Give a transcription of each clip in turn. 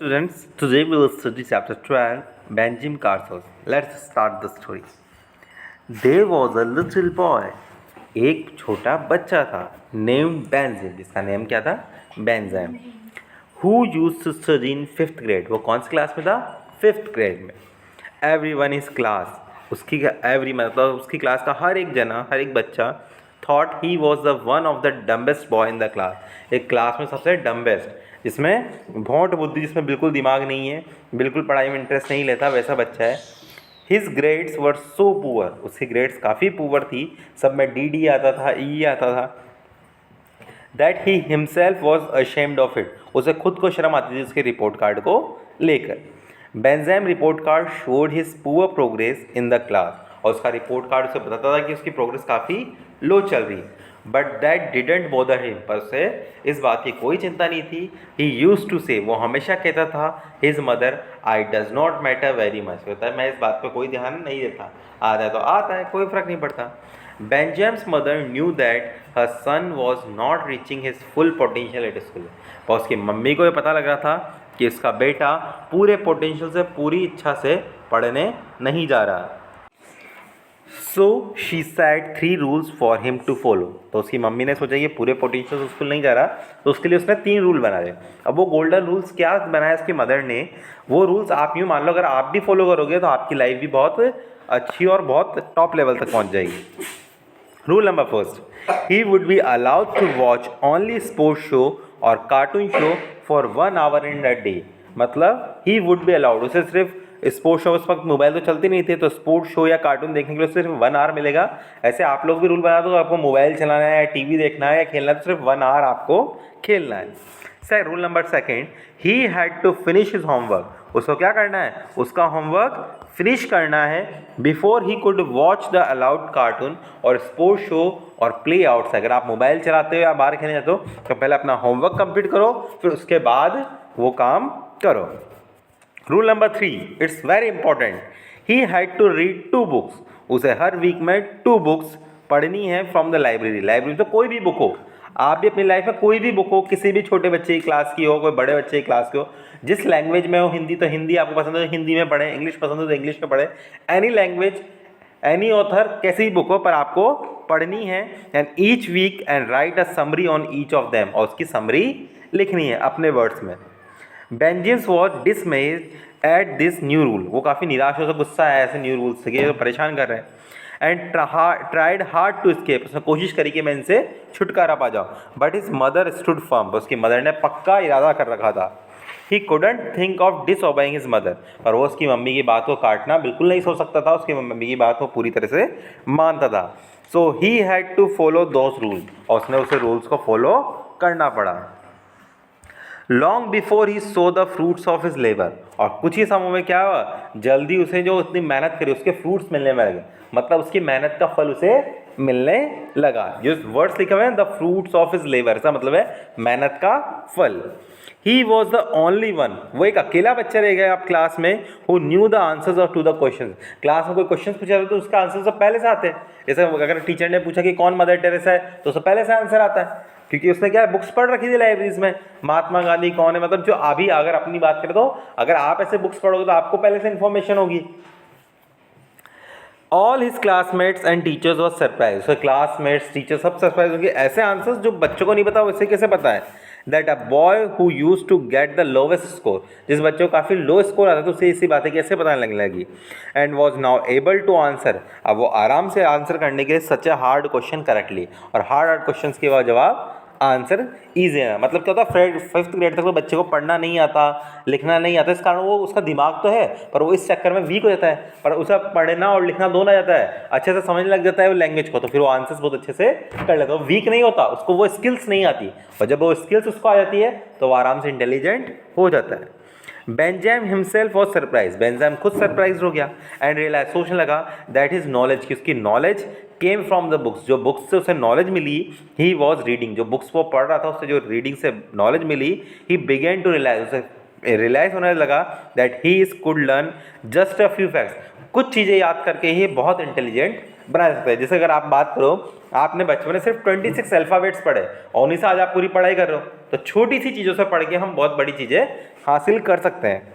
Students, today we will study chapter 12, Benjamin Carsos. Let's start the story. There was a little boy. एक छोटा बच्चा था named Benjamin, जिसका name क्या था? Benjamin. Who used to study in 5th grade. वो कौन सी class में था? 5th grade में. Everyone is class. उसकी मतलब उसकी क्लास का हर एक जना, हर एक बच्चा thought he was the one of the dumbest boy in the class. एक क्लास में सबसे dumbest, जिसमें भोंट बुद्धि, जिसमें बिल्कुल दिमाग नहीं है, बिल्कुल पढ़ाई में इंटरेस्ट नहीं लेता, वैसा बच्चा है. हिज ग्रेड्स वर सो पुअर. उसकी ग्रेड्स काफ़ी पुअर थी, सब में डी आता था, ई आता था. That he himself was ashamed of it. उसे खुद को शर्म आती थी उसके रिपोर्ट कार्ड को लेकर. Benjam report card showed his poor progress in the class. और उसका रिपोर्ट कार्ड उसे बताता था कि उसकी प्रोग्रेस काफ़ी लो चल रही. But that didn't bother him. पर उसे इस बात की कोई चिंता नहीं थी. ही यूज टू से, वो हमेशा कहता था, his mother, I does not matter very much. होता है मैं इस बात पर कोई ध्यान नहीं देता, आता है तो आता है, कोई फ़र्क नहीं पड़ता. Benjamin's mother knew that her son was not reaching his full potential at school. और उसकी मम्मी को ये पता लग रहा था कि उसका बेटा पूरे पोटेंशियल से, पूरी इच्छा से पढ़ने नहीं जा रहा. So she set 3 rules for him to follow. तो उसकी मम्मी ने सोचा कि पूरे पोटेंशियल से स्कूल नहीं जा रहा, तो उसके लिए उसने 3 रूल बनाए. अब वो गोल्डन रूल्स क्या बनाया उसकी मदर ने, वो रूल्स आप यूँ मान लो अगर आप भी फॉलो करोगे तो आपकी लाइफ भी बहुत अच्छी और बहुत टॉप लेवल तक पहुँच जाएगी. Rule number first, he would be allowed to watch only sports show और cartoon show for 1 hour in a day. मतलब ही वुड बी अलाउड, उसे सिर्फ स्पोर्ट्स शो, उस वक्त मोबाइल तो चलती नहीं थी, तो स्पोर्ट्स शो या कार्टून देखने के लिए सिर्फ 1 आवर मिलेगा. ऐसे आप लोग भी रूल बना दो, आपको मोबाइल चलाना है या टीवी देखना है या खेलना है तो सिर्फ 1 आवर आपको खेलना है. Sir rule number second, he had to finish his homework. उसको क्या करना है? उसका होमवर्क फिनिश करना है before he could watch the allowed cartoon और स्पोर्ट्स शो और प्ले आउट्स. अगर आप मोबाइल चलाते हो या बाहर खेलने जाते हो तो पहले अपना होमवर्क कंप्लीट करो, फिर उसके बाद वो काम करो. Rule number 3, it's very important, he had to read 2 books. उसे हर वीक में 2 बुक्स पढ़नी है फ्रॉम द लाइब्रेरी. लाइब्रेरी तो कोई भी बुक हो, आप भी अपनी लाइफ में कोई भी बुक हो, किसी भी छोटे बच्चे की क्लास की हो, कोई बड़े बच्चे की क्लास की हो, जिस लैंग्वेज में हो, हिंदी तो हिंदी आपको पसंद है तो हिंदी में पढ़ें, इंग्लिश पसंद है तो इंग्लिश में पढ़ें. एनी लैंग्वेज, एनी ऑथर, कैसी भी बुक हो, पर आपको पढ़नी है. And each week and write a summary on each of them. और उसकी समरी लिखनी है अपने वर्ड्स में. Benjamin's was dismayed at this new rule. वो काफ़ी निराश हो, गुस्सा है ऐसे न्यू रूल्स से, ये परेशान कर रहे हैं. And tried hard to escape. उसने कोशिश करी कि मैं इनसे छुटकारा पा जाऊँ. But his mother stood firm. उसकी मदर ने पक्का इरादा कर रखा था. He couldn't think of disobeying his mother. पर वो उसकी मम्मी की बात को काटना बिल्कुल नहीं सोच सकता था, उसकी मम्मी की बात को पूरी तरह से मानता था. So he had to follow those rules. और उसने उसे रूल्स को फॉलो करना पड़ा. Long before he saw the fruits of his labour. और कुछ ही समय में क्या हुआ, जल्दी उसे जो उतनी मेहनत करी उसके फ्रूट्स मिलने में लगे. मतलब उसकी मेहनत का फल उसे मिलने लगा. जो वर्ड्स लिखे हुए हैं, the fruits of his labour, का मतलब है मेहनत का फल. He was the only one. वो एक अकेला बच्चा रह गया आप क्लास में, who knew the answers of to the question. Class में कोई क्वेश्चन पूछा जाता तो उसका आंसर सब पहले से आते हैं. जैसे अगर टीचर ने पूछा कि कौन मदर टेरेसा है तो उससे पहले से आंसर आता है, क्योंकि उसने क्या है, बुक्स पढ़ रखी थी लाइब्रेरीज में. महात्मा गांधी कौन है, मतलब जो अभी अगर अपनी बात करें तो अगर आप ऐसे बुक्स पढ़ोगे तो आपको पहले से इन्फॉर्मेशन होगी. All his classmates and teachers was surprise. उसके क्लासमेट्स, टीचर सब सरप्राइज होंगे. ऐसे आंसर्स जो बच्चों को नहीं पता वैसे कैसे पता है. That a boy who use to get the lowest score. जिस बच्चे को काफ़ी लो स्कोर आता था तो उसे इसी बातें कैसे पता लगने लगी. And was now able to answer. अब वो आराम से आंसर करने के लिए such a hard question correctly. और हार्ड क्वेश्चन के जवाब आंसर ईजी है. मतलब क्या होता है, 5th ग्रेड तक तो बच्चे को पढ़ना नहीं आता, लिखना नहीं आता. इस कारण वो, उसका दिमाग तो है पर वो इस चक्कर में वीक हो जाता है. पर उसे पढ़ना और लिखना दोनों आ जाता है, अच्छे से समझने लग जाता है वो लैंग्वेज को, तो फिर वो आंसर्स बहुत अच्छे से कर लेता है. वो वीक नहीं होता, उसको वो स्किल्स नहीं आती. और जब वो स्किल्स उसको आ जाती है तो वो आराम से इंटेलिजेंट हो जाता है. Benjam himself was surprise. Benjam खुद सरप्राइज हो गया. एंड रियलाइज, सोचने लगा, दैट इज नॉलेज, कि उसकी knowledge came from the books. जो बुक्स से उसे नॉलेज मिली, ही वॉज रीडिंग. जो बुक्स वो पढ़ रहा था उससे जो रीडिंग से नॉलेज मिली, ही बिगेन टू रियलाइज. उसे रियलाइज होने लगा that he is could learn just a few facts. कुछ चीज़ें याद करके ही बहुत इंटेलिजेंट बना सकते हैं। जैसे अगर आप बात करो, आपने बचपन में सिर्फ 26 अल्फ़ाबेट्स पढ़े और उन्हीं से आज आप पूरी पढ़ाई कर रहे हो, तो छोटी सी चीज़ों से पढ़ के हम बहुत बड़ी चीज़ें हासिल कर सकते हैं।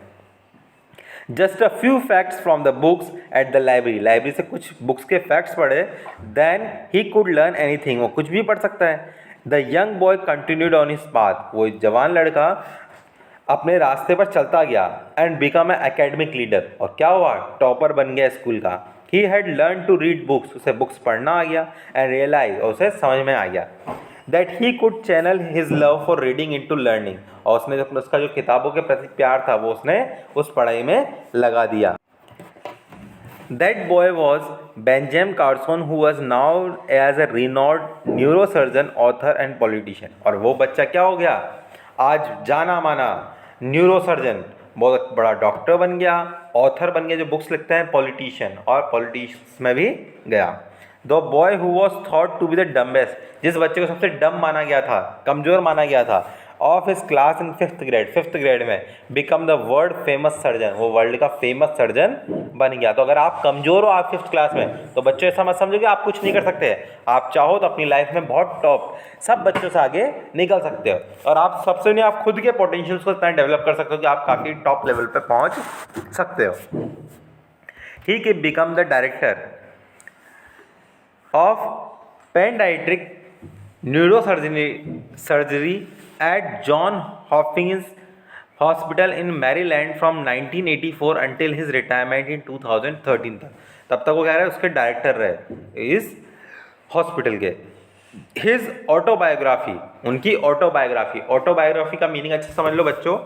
Just a few facts from the books at the library, library से कुछ बुक्स के फैक्ट्स पढ़े, then he could learn anything, वो कुछ भी पढ़ सकता है। The young boy continued on his path, वो जवान लड़का अपने रास्ते पर चलता गया, and become a academic leader, और क्या हुआ, टॉपर बन गया स्कूल का। He had learn to read books, उसे बुक्स पढ़ना आ गया, एंड रियलाइज, और उसे समझ में आ गया that he could channel his love for reading into learning, और उसने जब उसका जो किताबों के प्रति प्यार था वो उसने उस पढ़ाई में लगा दिया। That boy was Benjamin Carson, who was now as a renowned neurosurgeon, author and politician. और वो बच्चा क्या हो गया, आज जाना माना न्यूरोसर्जन, बहुत बड़ा डॉक्टर बन गया, ऑथर बन गया जो बुक्स लिखते हैं, पॉलिटिशियन, और पॉलिटिक्स में भी गया। The boy who was thought to be the dumbest, जिस बच्चे को सबसे डम माना गया था, कमज़ोर माना गया था, of his class in fifth grade में, become the world famous surgeon, वो वर्ल्ड का फेमस सर्जन बन गया। तो अगर आप कमज़ोर हो आप 5th क्लास में, तो बच्चों ऐसा मत समझो कि आप कुछ नहीं कर सकते हैं। आप चाहो तो अपनी लाइफ में बहुत टॉप सब बच्चों से आगे निकल सकते हो, और आप सबसे नहीं, आप खुद के पोटेंशियल्स को इतना डेवलप कर सकते हो कि आप काफ़ी टॉप लेवल पे पहुंच सकते हो। He can become the director of paediatric neurosurgery at John Hopkins Hospital in Maryland from 1984 until his retirement in 2013 तक। तब तक वो कह रहे हैं उसके डायरेक्टर रहे इस हॉस्पिटल के। हिज ऑटोबायोग्राफी, उनकी ऑटोबायोग्राफी का मीनिंग अच्छे समझ लो बच्चों।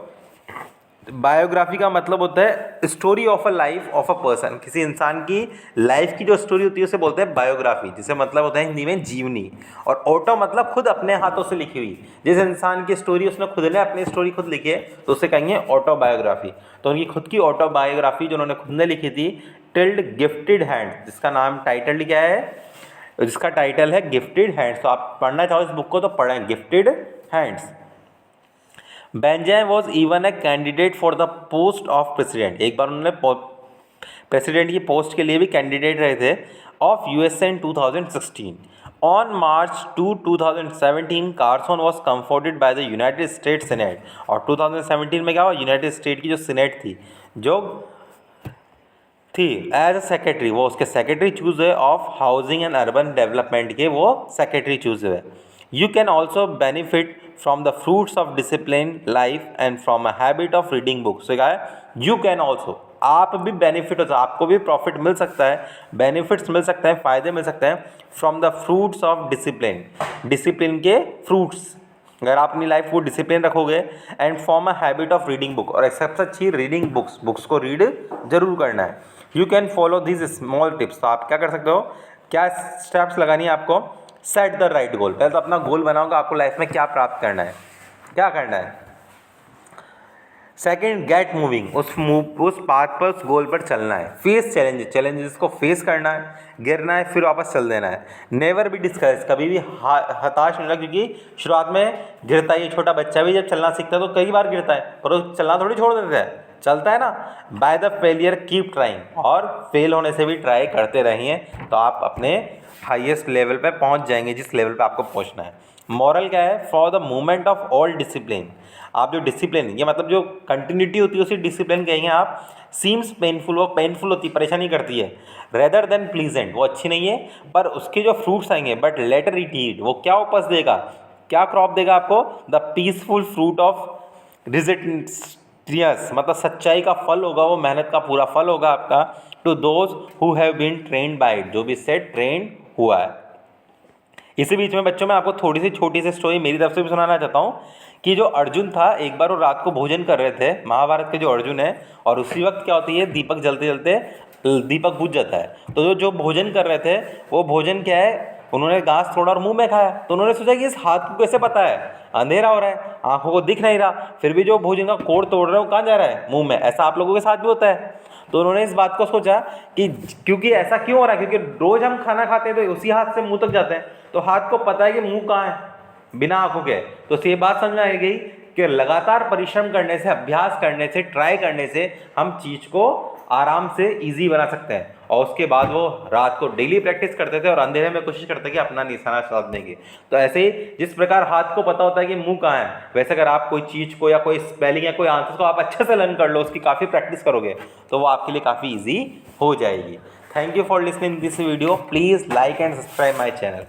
बायोग्राफी का मतलब होता है story of a life of a person, किसी इंसान की लाइफ की जो स्टोरी होती है उसे बोलते हैं बायोग्राफी, जिसे मतलब होता है हिंदी में जीवनी। और ऑटो मतलब खुद अपने हाथों से लिखी हुई, जिस इंसान की स्टोरी उसने खुद ने अपनी स्टोरी खुद लिखी है तो उसे कहेंगे ऑटोबायोग्राफी। तो उनकी खुद की ऑटोबायोग्राफी जो उन्होंने खुद ने लिखी थी, टिल्ड गिफ्टेड हैंड, जिसका नाम टाइटल क्या है, जिसका टाइटल है गिफ्टेड हैंड्स। तो आप पढ़ना चाहो इस बुक को तो पढ़ें, gifted hands. Benjamin was even a candidate for the post of president, एक बार उन्होंने प्रेसिडेंट की पोस्ट के लिए भी कैंडिडेट रहे थे, of USA in 2016। On March 2017 Carson was comforted by the United state senate, और 2017 में क्या हुआ, यूनाइटेड स्टेट की जो सीनेट थी जो थी एज अ सेक्रेटरी, वो उसके सेक्रेटरी चूज हुए, of housing and urban development के वो सेक्रेटरी चूज हुए। You can also benefit from the fruits of discipline life and from a habit of reading books. तो क्या है, यू कैन ऑल्सो, आप भी बेनिफिट हो, आपको भी प्रॉफिट मिल सकता है, बेनिफिट्स मिल सकते हैं, फ़ायदे मिल सकते हैं, from the fruits of discipline, discipline के फ्रूट्स, अगर आप अपनी लाइफ को डिसिप्लिन रखोगे, and form a habit of reading book, और सबसे अच्छी रीडिंग बुक्स को रीड जरूर करना है। You can follow this small tips, तो आप क्या कर सकते हो, क्या स्टेप्स लगानी है आपको, सेट द राइट गोल, पहले तो अपना गोल बनाओगे आपको लाइफ में क्या प्राप्त करना है, क्या करना है। सेकंड, गेट मूविंग, उस पाथ पर, उस गोल पर चलना है। फेस चैलेंजेस को फेस करना है, गिरना है फिर वापस चल देना है। नेवर बी डिस्करेज, कभी भी हताश नहीं होना, क्योंकि शुरुआत में गिरता है, ये छोटा बच्चा भी जब चलना सीखता है तो कई बार गिरता है, पर वो चलना थोड़ी छोड़ देता है, चलता है ना। By the failure keep trying, और फेल होने से भी ट्राई करते रहिए, तो आप अपने हाईएस्ट लेवल पे पहुंच जाएंगे, जिस लेवल पे आपको पहुंचना है। मॉरल क्या है, for the movement of all discipline, आप जो डिसिप्लिन, ये मतलब जो कंटिन्यूटी होती है उसी डिसिप्लिन कहेंगे आप। सीम्स पेनफुल, वो पेनफुल होती है, परेशानी करती है। रेदर देन प्लीजेंट, वो अच्छी नहीं है, पर उसके जो फ्रूट्स आएंगे, बट लेटर इट ईट, वो क्या उपज देगा, क्या क्रॉप देगा आपको, the peaceful fruit of resistance, मतलब सच्चाई का फल होगा, वो मेहनत का पूरा फल होगा आपका। To those who have been trained by it, जो भी इससे ट्रेन हुआ है। इसी बीच में बच्चों मैं आपको थोड़ी सी छोटी सी स्टोरी मेरी तरफ से भी सुनाना चाहता हूँ, कि जो अर्जुन था, एक बार वो रात को भोजन कर रहे थे, महाभारत के जो अर्जुन है, और उसी वक्त क्या होती है, दीपक जलते जलते दीपक बुझ जाता है। तो जो भोजन कर रहे थे, वो भोजन क्या है, उन्होंने घास थोड़ा और मुंह में खाया, तो उन्होंने सोचा कि इस हाथ को कैसे पता है, अंधेरा हो रहा है, आंखों को दिख नहीं रहा, फिर भी जो भोजन का कोड़ तोड़ रहे हैं वो कहाँ जा रहा है, मुंह में। ऐसा आप लोगों के साथ भी होता है। तो उन्होंने इस बात को सोचा कि क्योंकि ऐसा क्यों हो रहा है, क्योंकि रोज हम खाना खाते हैं तो उसी हाथ से मुंह तक जाते हैं, तो हाथ को पता है कि मुंह कहाँ है बिना आंखों के। तो ये बात समझ में आ गई कि लगातार परिश्रम करने से, अभ्यास करने से, ट्राई करने से हम चीज़ को आराम से इजी बना सकते हैं। और उसके बाद वो रात को डेली प्रैक्टिस करते थे और अंधेरे में कोशिश करते कि अपना निशाना साधने की। तो ऐसे ही जिस प्रकार हाथ को पता होता है कि मुंह कहाँ है, वैसे अगर आप कोई चीज़ को या कोई स्पेलिंग या कोई आंसर को आप अच्छे से लर्न कर लो, उसकी काफ़ी प्रैक्टिस करोगे तो वो आपके लिए काफ़ी ईजी हो जाएगी। Thank you for listening this video. Please like and subscribe my channel.